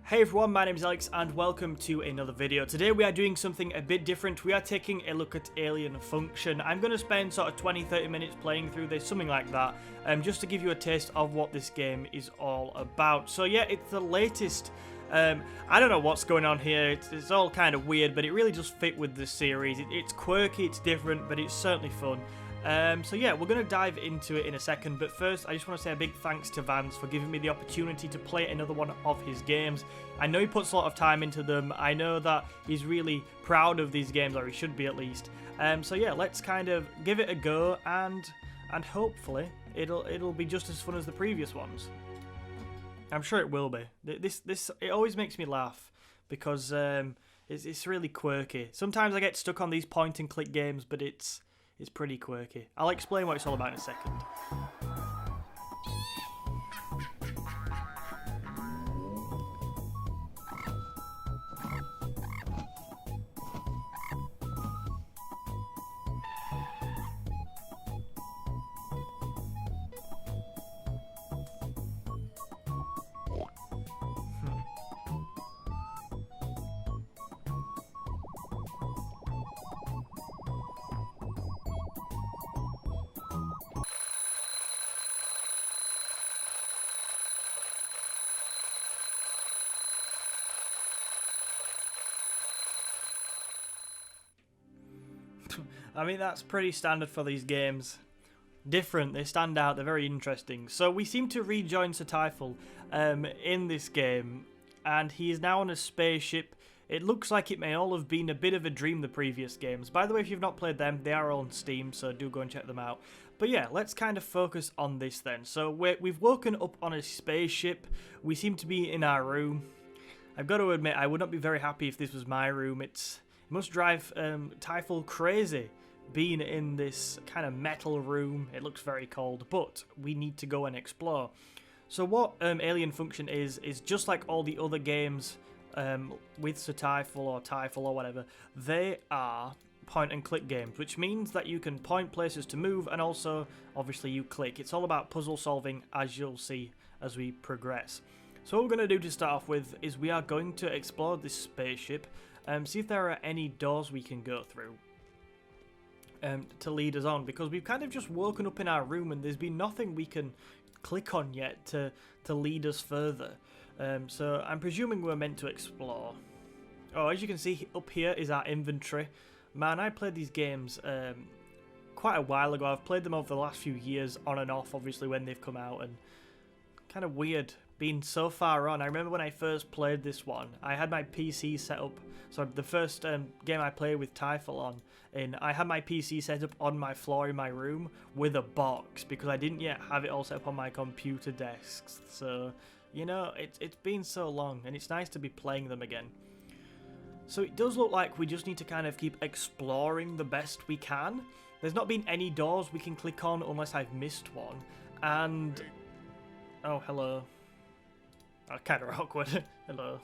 Hey everyone, my name is Alex and welcome to another video. Today we are doing something a bit different. We are taking a look at Alien Function. I'm going to spend sort of 20-30 minutes playing through this, something like that, just to give you a taste of what this game is all about. So yeah, it's the latest. I don't know what's going on here. It's all kind of weird, but it really does fit with the series. It's quirky, it's different, but it's certainly fun. So yeah, we're going to dive into it in a second, but first I just want to say a big thanks to Vance for giving me the opportunity to play another one of his games. I know he puts a lot of time into them. I know that he's really proud of these games, or he should be at least. So yeah, let's kind of give it a go, and hopefully it'll be just as fun as the previous ones. I'm sure it will be. This it always makes me laugh because it's really quirky. Sometimes I get stuck on these point and click games, but it's pretty quirky. I'll explain what it's all about in a second. I mean, that's pretty standard for these games. Different, they stand out, they're very interesting. So we seem to rejoin Sir Typhil in this game, and he is now on a spaceship. It looks like it may all have been a bit of a dream, the previous games. By the way, if you've not played them, they are on Steam, so do go and check them out. But yeah, let's kind of focus on this then. So we've woken up on a spaceship. We seem to be in our room. I've got to admit, I would not be very happy if this was my room. It must drive Typhil crazy being in this kind of metal room. It looks very cold, but we need to go and explore. So what Alien Function is just like all the other games with Sir Typhil or Typhil or whatever. They are point and click games, which means that you can point places to move, and also obviously you click. It's all about puzzle solving, as you'll see as we progress. So what we're going to do to start off with is we are going to explore this spaceship, see if there are any doors we can go through to lead us on, because we've kind of just woken up in our room and there's been nothing we can click on yet to lead us further. So I'm presuming we're meant to explore. Oh, as you can see up here is our inventory. Man, I played these games quite a while ago. I've played them over the last few years on and off, obviously, when they've come out, and kind of weird being so far on. I remember when I first played this one, I had my PC set up. So the first game I played with Typhil on, and I had my PC set up on my floor in my room with a box because I didn't yet have it all set up on my computer desks. So, you know, it's been so long, and it's nice to be playing them again. So it does look like we just need to kind of keep exploring the best we can. There's not been any doors we can click on unless I've missed one. And oh, hello. Oh, kind of awkward. Hello.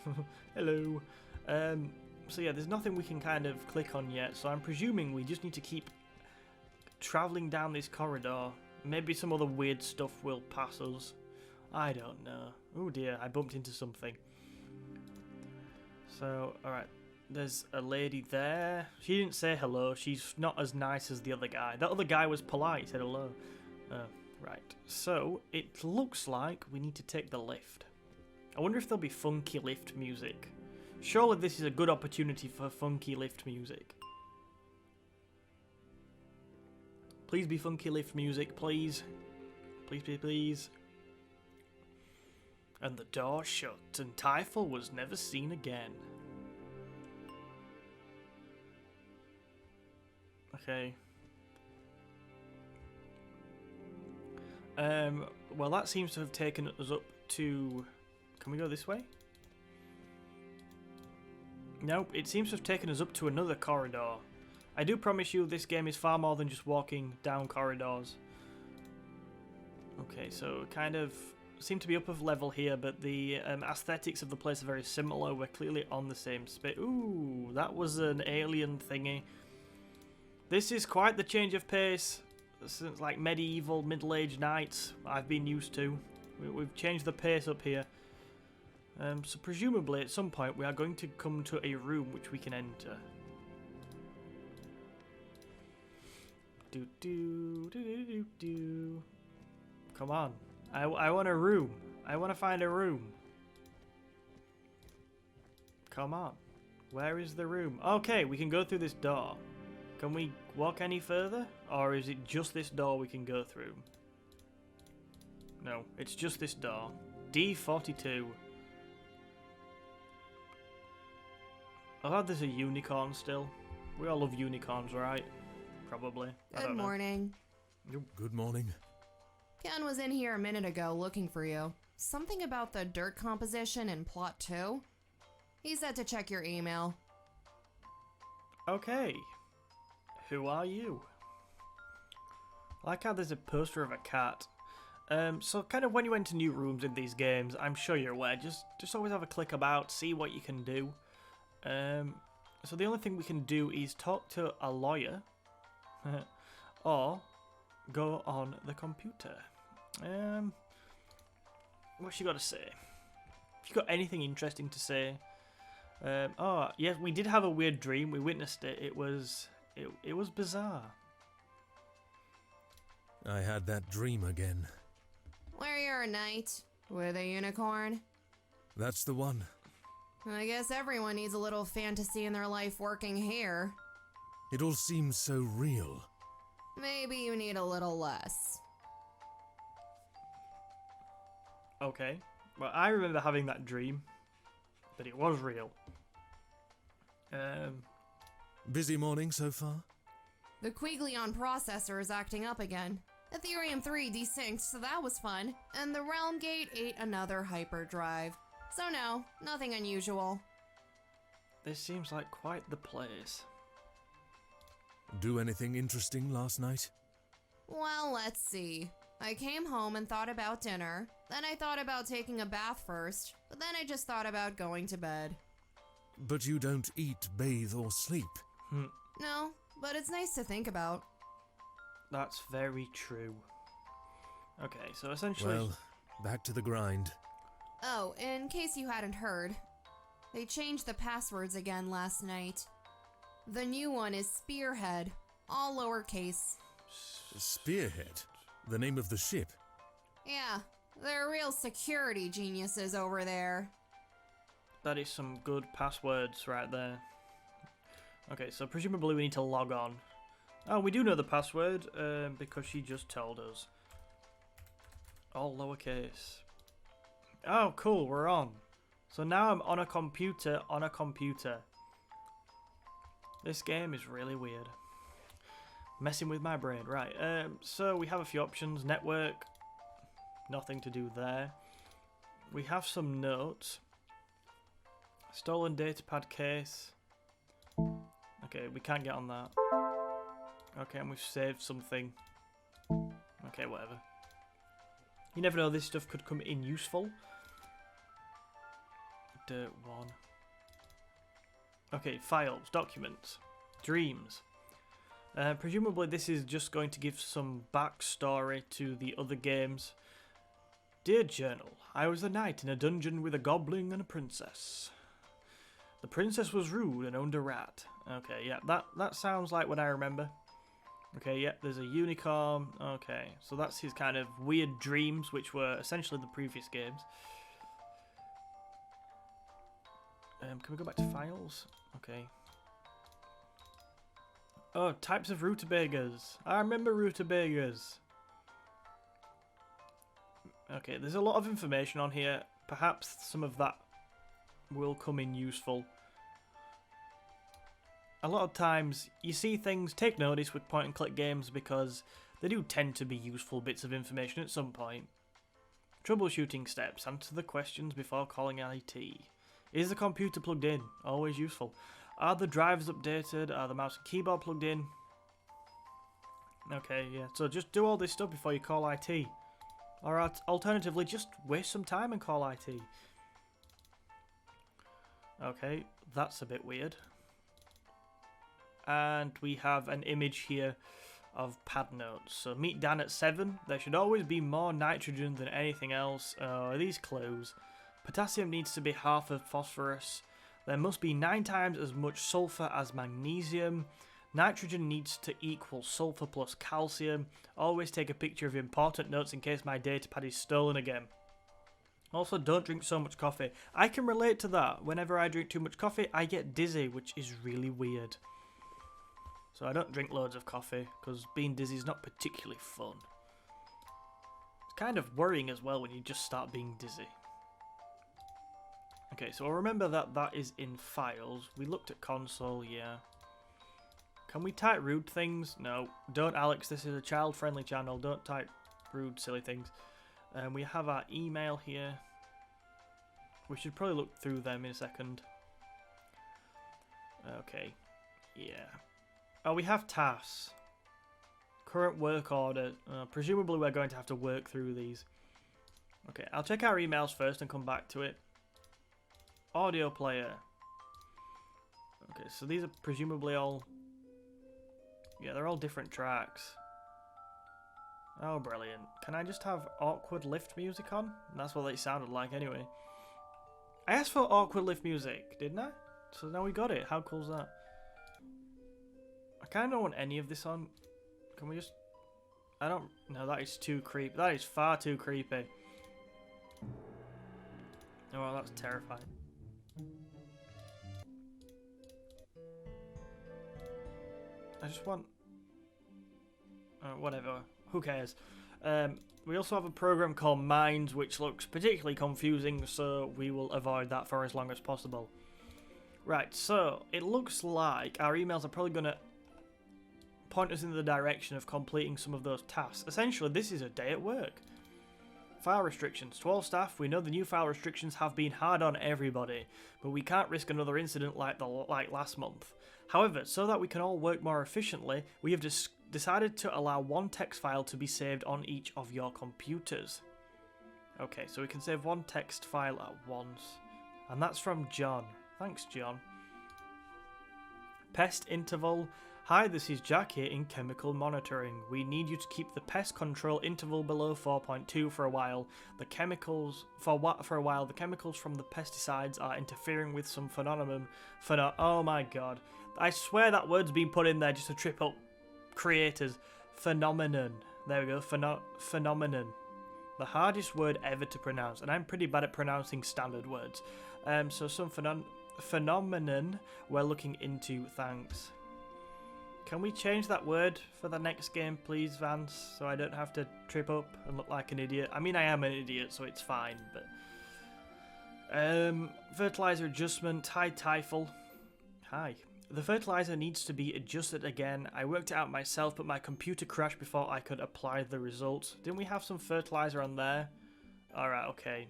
Hello. So yeah, there's nothing we can kind of click on yet, so I'm presuming we just need to keep travelling down this corridor. Maybe some other weird stuff will pass us. I don't know. Oh dear, I bumped into something. So, alright, there's a lady there. She didn't say hello. She's not as nice as the other guy. That other guy was polite, he said hello. Right, so it looks like we need to take the lift. I wonder if there'll be funky lift music. Surely this is a good opportunity for funky lift music. Please be funky lift music, please. Please, please, please. And the door shut, and Typhil was never seen again. Okay. Well, that seems to have taken us up to... Can we go this way? Nope, it seems to have taken us up to another corridor. I do promise you this game is far more than just walking down corridors. Okay, so kind of seem to be up of level here, but the aesthetics of the place are very similar. We're clearly on the same space. Ooh, that was an alien thingy. This is quite the change of pace since like medieval, middle-aged knights I've been used to. We've changed the pace up here. So presumably at some point we are going to come to a room which we can enter. Do do do do do do. Come on. I want a room. I want to find a room. Come on. Where is the room? Okay, we can go through this door. Can we walk any further? Or is it just this door we can go through? No, it's just this door. D42. I thought there's a unicorn still. We all love unicorns, right? Probably. Good morning. Good morning. Ken was in here a minute ago looking for you. Something about the dirt composition in plot 2? He said to check your email. Okay. Who are you? I like how there's a poster of a cat. So kind of when you enter new rooms in these games, I'm sure you're aware, just always have a click about, see what you can do. So the only thing we can do is talk to a lawyer or go on the computer. What's she got to say? Have you got anything interesting to say? Oh, yes, we did have a weird dream. We witnessed it. It was bizarre. I had that dream again. Where you're a knight with a unicorn? That's the one. I guess everyone needs a little fantasy in their life working here. It all seems so real. Maybe you need a little less. Okay. Well, I remember having that dream, but it was real. Busy morning so far? The Quiglion processor is acting up again. Ethereum 3 desynced, so that was fun. And the Realm Gate ate another hyperdrive. So no, nothing unusual. This seems like quite the place. Do anything interesting last night? Well, let's see. I came home and thought about dinner. Then I thought about taking a bath first. But then I just thought about going to bed. But you don't eat, bathe, or sleep. No, but it's nice to think about. That's very true. Okay, so essentially... Well, back to the grind. Oh, in case you hadn't heard, they changed the passwords again last night. The new one is Spearhead, all lowercase. Spearhead? The name of the ship? Yeah, they're real security geniuses over there. That is some good passwords right there. Okay, so presumably we need to log on. Oh, we do know the password, because she just told us. All lowercase. Oh, cool, we're on. So now I'm on a computer on a computer. This game is really weird. Messing with my brain. Right, so we have a few options. Network. Nothing to do there. We have some notes. Stolen datapad case. Okay, we can't get on that. Okay, and we've saved something. Okay, whatever. You never know, this stuff could come in useful. Dirt 1. Okay, files, documents, dreams. Presumably this is just going to give some backstory to the other games. Dear Journal, I was a knight in a dungeon with a goblin and a princess. The princess was rude and owned a rat. Okay, yeah, that sounds like what I remember. Okay, yeah, there's a unicorn. Okay, so that's his kind of weird dreams, which were essentially the previous games. Can we go back to files? Okay. Oh, types of rutabagas. I remember rutabagas. Okay, there's a lot of information on here. Perhaps some of that will come in useful. A lot of times, you see things, take notice with point and click games because they do tend to be useful bits of information at some point. Troubleshooting steps, answer the questions before calling IT. Is the computer plugged in? Always useful. Are the drivers updated? Are the mouse and keyboard plugged in? Okay, yeah, so just do all this stuff before you call IT. Or alternatively, just waste some time and call IT. Okay, that's a bit weird. And we have an image here of pad notes. So meet Dan at 7. There should always be more nitrogen than anything else. Oh, these clues. Potassium needs to be half of phosphorus. There must be 9 times as much sulfur as magnesium. Nitrogen needs to equal sulfur plus calcium. Always take a picture of important notes in case my datapad is stolen again. Also, don't drink so much coffee. I can relate to that. Whenever I drink too much coffee, I get dizzy, which is really weird. So I don't drink loads of coffee, because being dizzy is not particularly fun. It's kind of worrying as well when you just start being dizzy. Okay, so I'll remember that that is in files. We looked at console, yeah. Can we type rude things? No. Don't, Alex. This is a child-friendly channel. Don't type rude, silly things. We have our email here. We should probably look through them in a second. Okay. Yeah. Oh, we have tasks. Current work order. Presumably we're going to have to work through these. Okay, I'll check our emails first and come back to it. Audio player. Okay, so these are presumably all... Yeah, they're all different tracks. Oh, brilliant. Can I just have awkward lift music on? That's what it sounded like anyway. I asked for awkward lift music, didn't I? So now we got it. How cool is that? I kind of don't want any of this on. Can we just... I don't... No, that is too creepy. That is far too creepy. Oh, well, that's terrifying. I just want... whatever. Who cares? We also have a program called Minds, which looks particularly confusing, so we will avoid that for as long as possible. Right, so it looks like our emails are probably going to point us in the direction of completing some of those tasks. Essentially, this is a day at work. File restrictions. To all staff, we know the new file restrictions have been hard on everybody, but we can't risk another incident like last month. However, so that we can all work more efficiently, we have decided to allow one text file to be saved on each of your computers. Okay, so we can save one text file at once. And that's from John. Thanks, John. Pest interval. Hi, this is Jack here in chemical monitoring. We need you to keep the pest control interval below 4.2 for a while. The chemicals from the pesticides are interfering with some phenomenon. Oh my god. I swear that word's been put in there just to trip up creators. Phenomenon. There we go. Phenomenon. The hardest word ever to pronounce, and I'm pretty bad at pronouncing standard words. So some phenomenon we're looking into. Thanks. Can we change that word for the next game, please, Vance? So I don't have to trip up and look like an idiot. I mean, I am an idiot, so it's fine, but... Fertilizer Adjustment. Hi, Typhil. Hi. The fertilizer needs to be adjusted again. I worked it out myself, but my computer crashed before I could apply the results. Didn't we have some fertilizer on there? Alright, okay.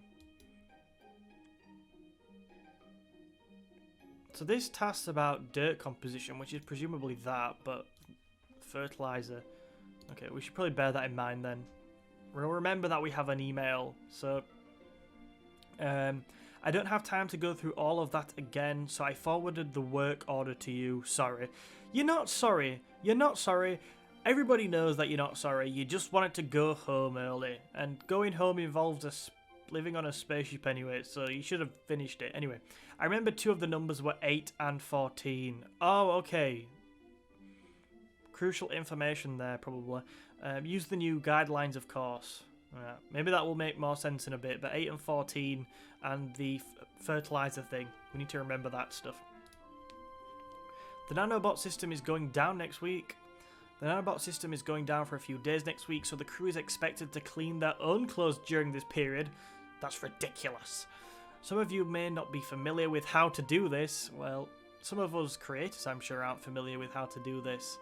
So this task's about dirt composition, which is presumably that, but fertilizer. Okay, we should probably bear that in mind then. We'll remember that we have an email, so... I don't have time to go through all of that again, so I forwarded the work order to you. Sorry. You're not sorry. You're not sorry. Everybody knows that you're not sorry. You just wanted to go home early, and going home involves living on a spaceship anyway, so you should have finished it. Anyway, I remember 2 of the numbers were 8 and 14. Oh, okay. Crucial information there, probably. Use the new guidelines, of course. Maybe that will make more sense in a bit, but 8 and 14 and the fertilizer thing, we need to remember that stuff. The nanobot system is going down next week. The nanobot system is going down for a few days next week, so the crew is expected to clean their own clothes during this period. That's ridiculous. Some of you may not be familiar with how to do this. Well, some of us creators, I'm sure, aren't familiar with how to do this.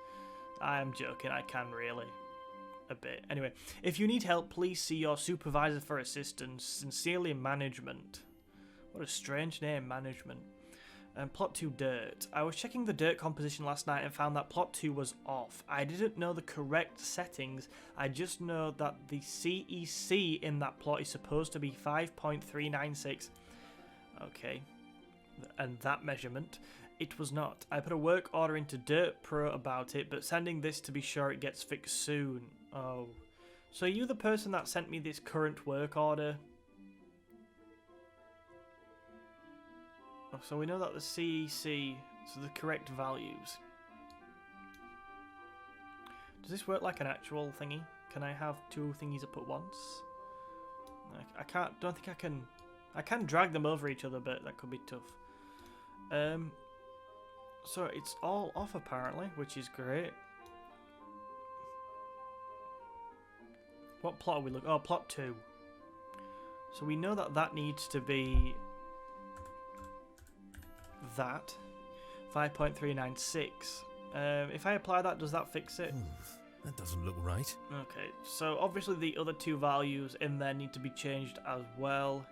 I am joking, I can really. A bit. Anyway, if you need help, please see your supervisor for assistance. Sincerely, Management. What a strange name, Management. Plot 2 dirt. I was checking the dirt composition last night and found that plot 2 was off. I didn't know the correct settings. I just know that the CEC in that plot is supposed to be 5.396. Okay. And that measurement. It was not. I put a work order into Dirt Pro about it, but sending this to be sure it gets fixed soon. Oh. So are you the person that sent me this current work order? So we know that the CEC, so the correct values. Does this work like an actual thingy? Can I have two thingies up at once? I can't, don't think I can. I can drag them over each other, but that could be tough. So it's all off apparently, which is great. What plot are we looking? Oh, plot 2. So we know that that needs to be that 5.396. If I apply that, does that fix it? That doesn't look right. Okay, so obviously the other two values in there need to be changed as well.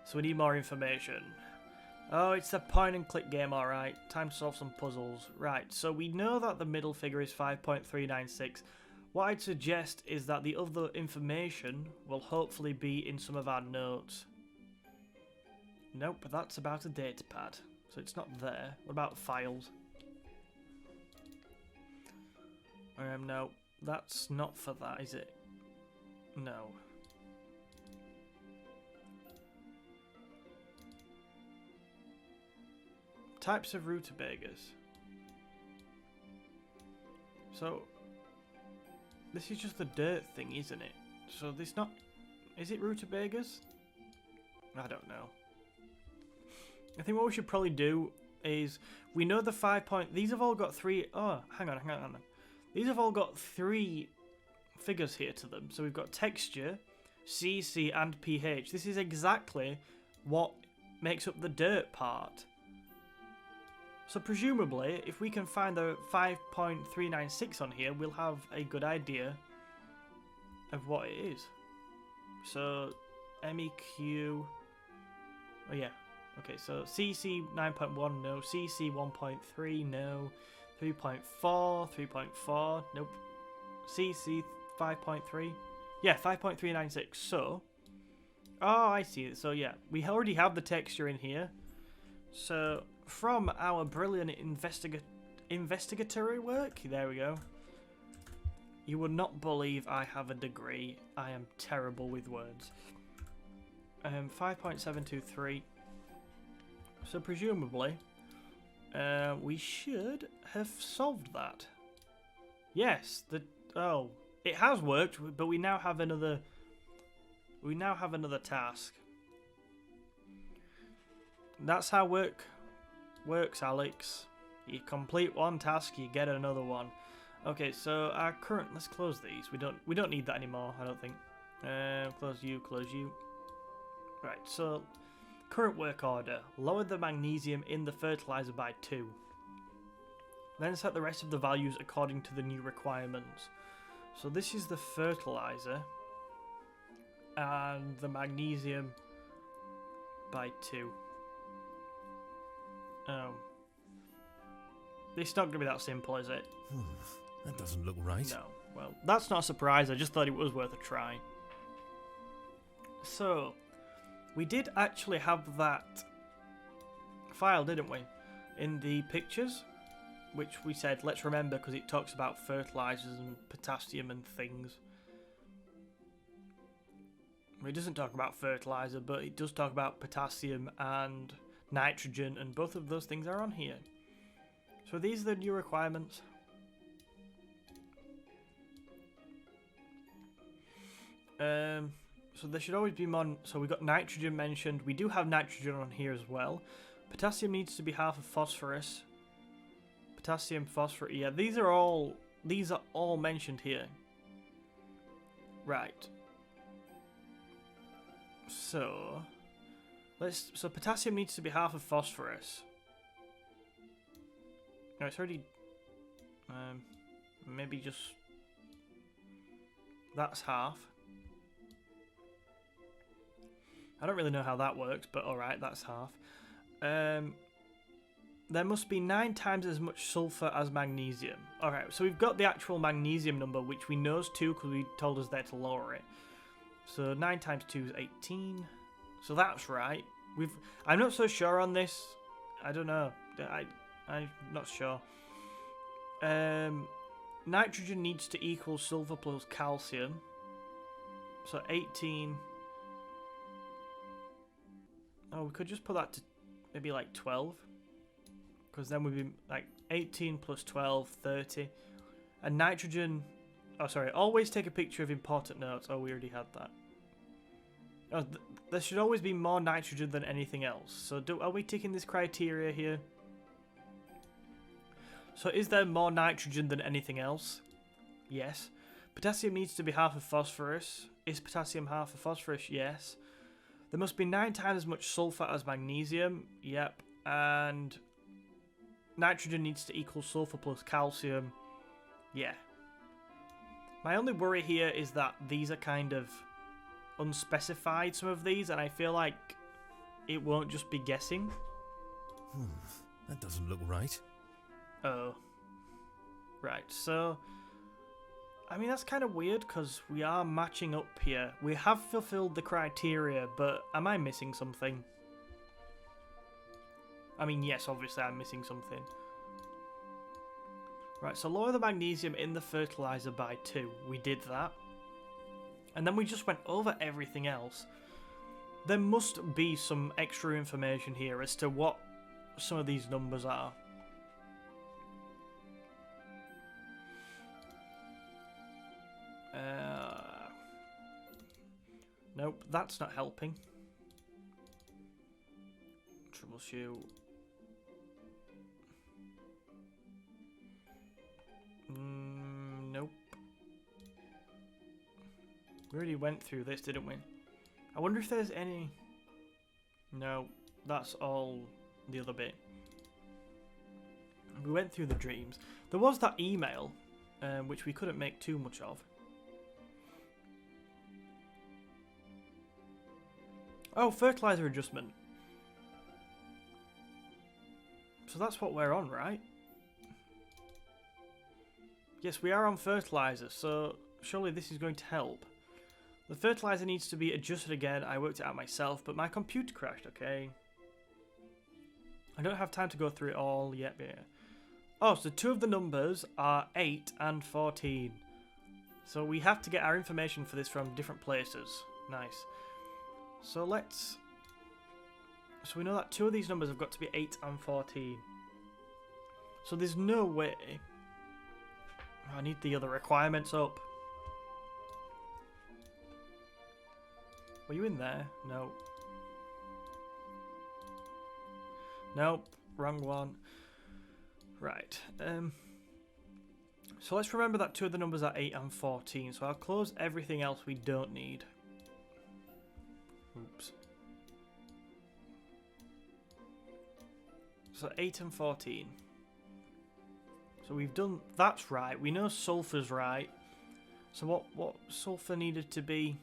So we need more information. Oh, it's a point and click game, alright. Time to solve some puzzles. Right, so we know that the middle figure is 5.396. What I'd suggest is that the other information will hopefully be in some of our notes. Nope, but that's about a data pad. So it's not there. What about files? No, that's not for that, is it? No. Types of rutabagas. So, this is just the dirt thing, isn't it? So this not... Is it rutabagas? I don't know. I think what we should probably do is... We know the 5 point... These have all got 3... Oh, hang on. These have all got 3 figures here to them. So we've got texture, CC, and pH. This is exactly what makes up the dirt part. So presumably, if we can find the 5.396 on here, we'll have a good idea of what it is. So, MEQ... Oh yeah. Okay, so CC 9.1, no. CC 1.3, no. 3.4, 3.4, nope. CC 5.3. Yeah, 5.396. So... Oh, I see. So yeah, we already have the texture in here. So... From our brilliant investigatory work, there we go. You would not believe I have a degree. I am terrible with words. 5.723. So presumably, we should have solved that. Yes, it has worked, but we now have another. We now have another task. That's how works, Alex. You complete one task, you get another one. Okay, so our current... Let's close these. We don't need that anymore, I don't think. Close you. Right, so... Current work order. Lower the magnesium in the fertilizer by 2. Then set the rest of the values according to the new requirements. So this is the fertilizer. And the magnesium by 2. Oh. It's not going to be that simple, is it? That doesn't look right. No. Well, that's not a surprise. I just thought it was worth a try. So, we did actually have that file, didn't we? In the pictures, which we said, let's remember, because it talks about fertilizers and potassium and things. It doesn't talk about fertilizer, but it does talk about potassium and nitrogen, and both of those things are on here. So these are the new requirements. So there should always be more. So we got nitrogen mentioned. We do have nitrogen on here as well. Potassium needs to be half of phosphorus. Potassium, phosphorus. Yeah, these are all mentioned here. Right. So potassium needs to be half of phosphorus. No, it's already... maybe just... That's half. I don't really know how that works, but alright, that's half. There must be 9 times as much sulfur as magnesium. Alright, so we've got the actual magnesium number, which we know is 2 because we told us there to lower it. So 9 times 2 is 18. So that's right. I'm not so sure on this. I don't know. I'm not sure. Nitrogen needs to equal sulfur plus calcium. So 18. Oh, we could just put that to maybe like 12. Because then we'd be like 18 plus 12, 30. And nitrogen... Oh, sorry. Always take a picture of important notes. Oh, we already had that. Oh, there should always be more nitrogen than anything else. So are we ticking this criteria here? So is there more nitrogen than anything else? Yes. Potassium needs to be half of phosphorus. Is potassium half of phosphorus? Yes. There must be 9 times as much sulfur as magnesium. Yep. And nitrogen needs to equal sulfur plus calcium. Yeah. My only worry here is that these are kind of unspecified, some of these, and I feel like it won't just be guessing. That doesn't look right. Oh. Right, so... I mean, that's kind of weird, because we are matching up here. We have fulfilled the criteria, but am I missing something? I mean, yes, obviously I'm missing something. Right, so lower the magnesium in the fertilizer by 2. We did that. And then we just went over everything else. There must be some extra information here as to what some of these numbers are. Nope, that's not helping. Troubleshoot. Nope. We already went through this, didn't we? I wonder if there's any... No, that's all the other bit. We went through the dreams. There was that email, which we couldn't make too much of. Oh, fertilizer adjustment. So that's what we're on, right? Yes, we are on fertilizer, so surely this is going to help. The fertilizer needs to be adjusted again. I worked it out myself, but my computer crashed, okay? I don't have time to go through it all yet. Yeah. Oh, so 2 of the numbers are 8 and 14. So we have to get our information for this from different places. Nice. So let's... So we know that 2 of these numbers have got to be 8 and 14. So there's no way... I need the other requirements up. Were you in there? No. Nope. Wrong one. Right. So let's remember that 2 of the numbers are 8 and 14. So I'll close everything else we don't need. Oops. So 8 and 14. So we've done... That's right. We know sulfur's right. So what sulfur needed to be...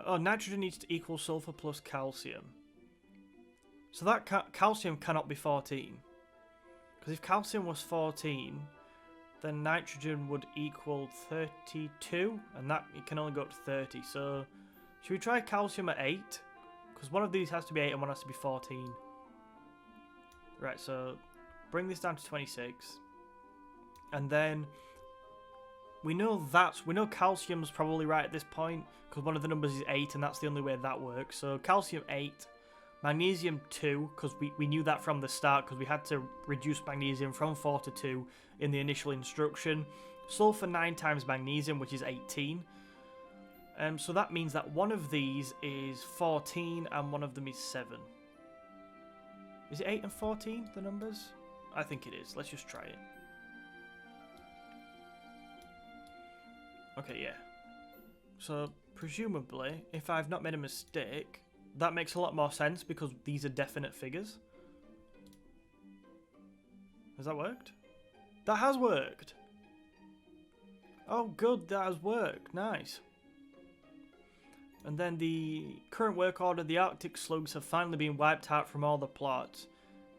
oh, nitrogen needs to equal sulfur plus calcium. So that calcium cannot be 14. Because if calcium was 14, then nitrogen would equal 32. And that it can only go up to 30. So should we try calcium at 8? Because one of these has to be 8 and one has to be 14. Right, so bring this down to 26. And then we know calcium's probably right at this point, because one of the numbers is 8 and that's the only way that works. So calcium 8, magnesium 2, because we knew that from the start, because we had to reduce magnesium from 4 to 2 in the initial instruction. Sulfur 9 times magnesium, which is 18. So that means that one of these is 14 and one of them is 7. Is it 8 and 14, the numbers? I think it is. Let's just try it. Okay, yeah. So, presumably, if I've not made a mistake, that makes a lot more sense because these are definite figures. Has that worked? That has worked! Oh, good, that has worked. Nice. And then the current work order, the Arctic slugs have finally been wiped out from all the plots.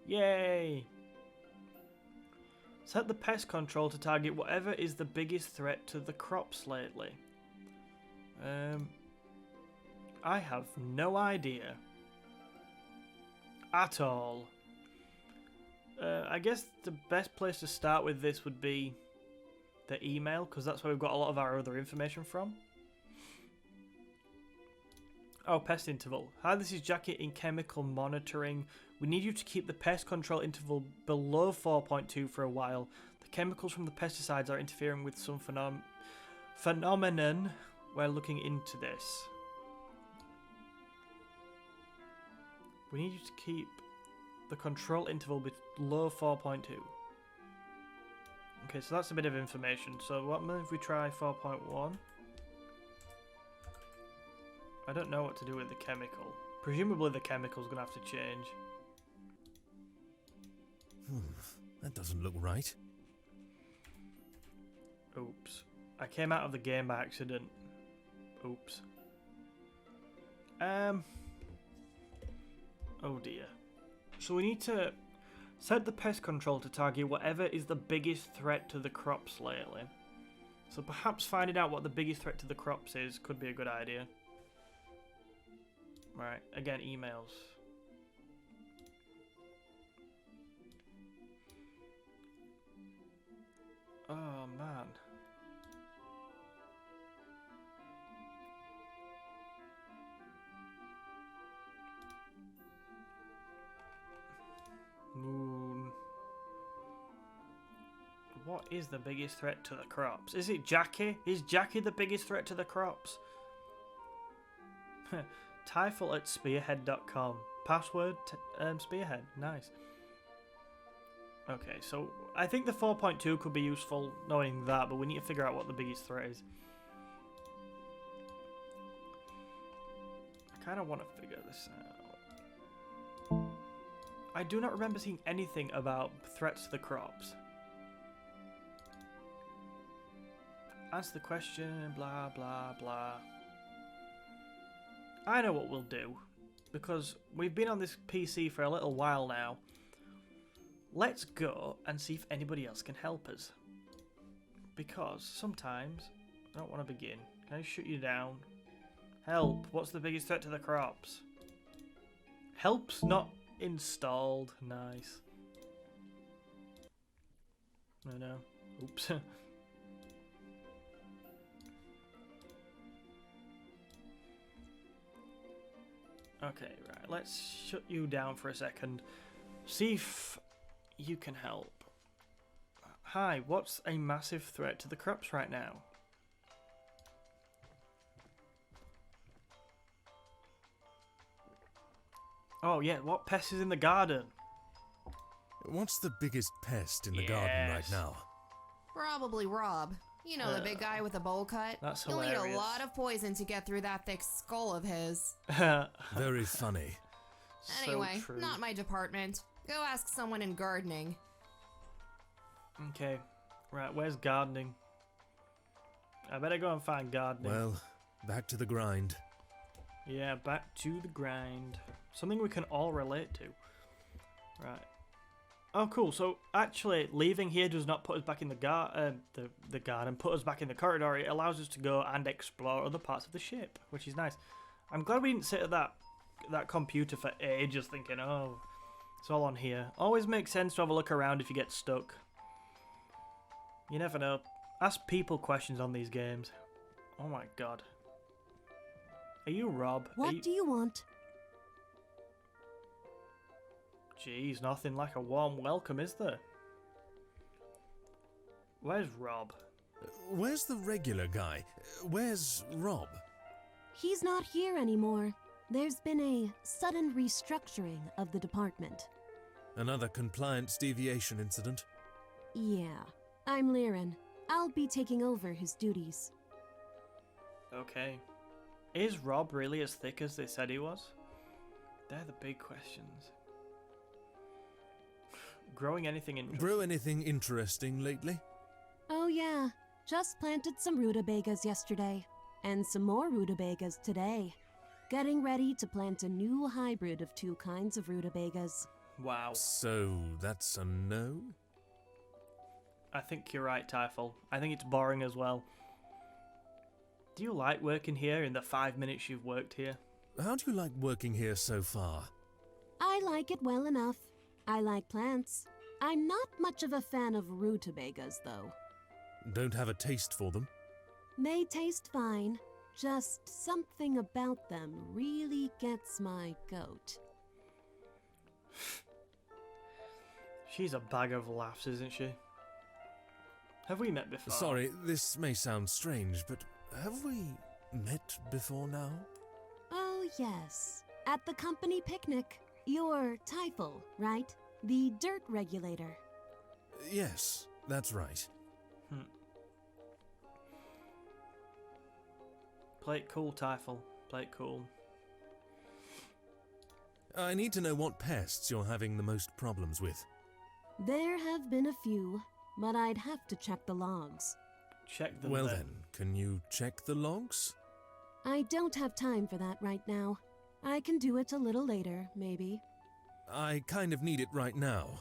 Yay! Set the pest control to target whatever is the biggest threat to the crops lately. I have no idea. At all. I guess the best place to start with this would be the email, because that's where we've got a lot of our other information from. Oh, pest interval. Hi, this is Jackie in chemical monitoring. We need you to keep the pest control interval below 4.2 for a while. The chemicals from the pesticides are interfering with some phenomenon. We're looking into this. We need you to keep the control interval below 4.2. Okay, so that's a bit of information. So what if we try 4.1? I don't know what to do with the chemical. Presumably the chemical's going to have to change. That doesn't look right. Oops. I came out of the game by accident. Oops. Oh dear. So we need to set the pest control to target whatever is the biggest threat to the crops lately. So perhaps finding out what the biggest threat to the crops is could be a good idea. Right, again, emails. Oh man. Moon. What is the biggest threat to the crops? Is it Jackie? Is Jackie the biggest threat to the crops? Typhil at spearhead.com. Password spearhead. Nice. Okay, so I think the 4.2 could be useful knowing that, but we need to figure out what the biggest threat is. I kind of want to figure this out. I do not remember seeing anything about threats to the crops. Answer the question, blah, blah, blah. I know what we'll do, because we've been on this PC for a little while now. Let's go and see if anybody else can help us. Because sometimes I don't want to begin. Can I shoot you down? Help! What's the biggest threat to the crops? Help's not installed. Nice. No. Oops. Okay, right. Let's shut you down for a second. See if you can help. Hi, what's a massive threat to the crops right now? Oh yeah, what pest is in the garden? What's the biggest pest in the garden right now? Probably Rob. You know, the big guy with the bowl cut. That's You'll hilarious. need a lot of poison to get through that thick skull of his. Very funny. Anyway, so true. not my department. Go ask someone in gardening. Okay, right, where's gardening? I better go and find gardening. Well, back to the grind. Yeah, back to the grind. Something we can all relate to. Right. Oh, cool. So, actually, leaving here does not put us back in the garden, put us back in the corridor. It allows us to go and explore other parts of the ship, which is nice. I'm glad we didn't sit at that computer for ages thinking, oh, it's all on here. Always makes sense to have a look around if you get stuck. You never know. Ask people questions on these games. Oh my god. Are you Rob? What do you want? Jeez, nothing like a warm welcome, is there? Where's Rob? Where's the regular guy? Where's Rob? He's not here anymore. There's been a sudden restructuring of the department. Another compliance deviation incident? Yeah, I'm Liren. I'll be taking over his duties. Okay. Is Rob really as thick as they said he was? They're the big questions. Growing anything interesting? Grow anything interesting lately? Oh yeah, just planted some rutabagas yesterday. And some more rutabagas today. Getting ready to plant a new hybrid of 2 kinds of rutabagas. Wow. So, that's a no? I think you're right, Typhil. I think it's boring as well. Do you like working here in the 5 minutes you've worked here? How do you like working here so far? I like it well enough. I like plants. I'm not much of a fan of rutabagas, though. Don't have a taste for them? They taste fine. Just something about them really gets my goat. She's a bag of laughs, isn't she? Have we met before? Sorry, this may sound strange, but have we met before now? Oh, yes. At the company picnic. You're Typhil, right? The dirt regulator. Yes, that's right. Play it cool, Typhil. Play it cool. I need to know what pests you're having the most problems with. There have been a few, but I'd have to check the logs. Check them Well then, can you check the logs? I don't have time for that right now. I can do it a little later, maybe. I kind of need it right now.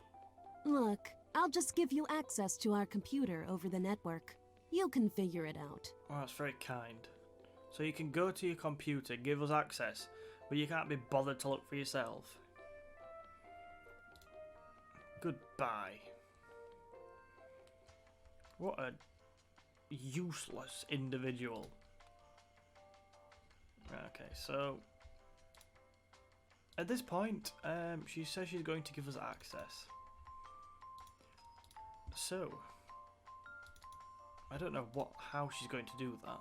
Look, I'll just give you access to our computer over the network. You can figure it out. Oh, that's very kind. So you can go to your computer, give us access, but you can't be bothered to look for yourself. Goodbye. What a useless individual. Okay, so at this point, she says she's going to give us access. So I don't know how she's going to do that.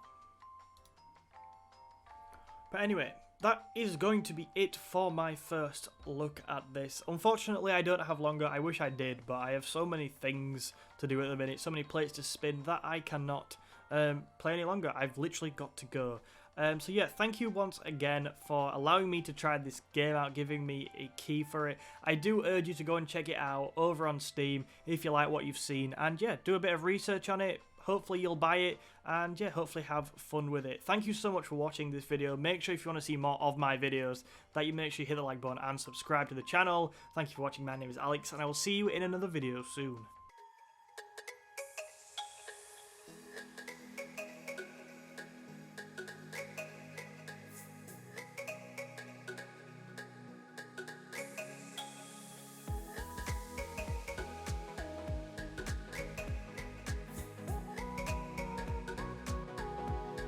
But anyway, that is going to be it for my first look at this. Unfortunately, I don't have longer. I wish I did, but I have so many things to do at the minute, so many plates to spin, that I cannot play any longer. I've literally got to go. So yeah, thank you once again for allowing me to try this game out, giving me a key for it. I do urge you to go and check it out over on Steam if you like what you've seen. And yeah, do a bit of research on it. Hopefully you'll buy it, and yeah, hopefully have fun with it. Thank you so much for watching this video. Make sure if you want to see more of my videos that you make sure you hit the like button and subscribe to the channel. Thank you for watching. My name is Alex, and I will see you in another video soon.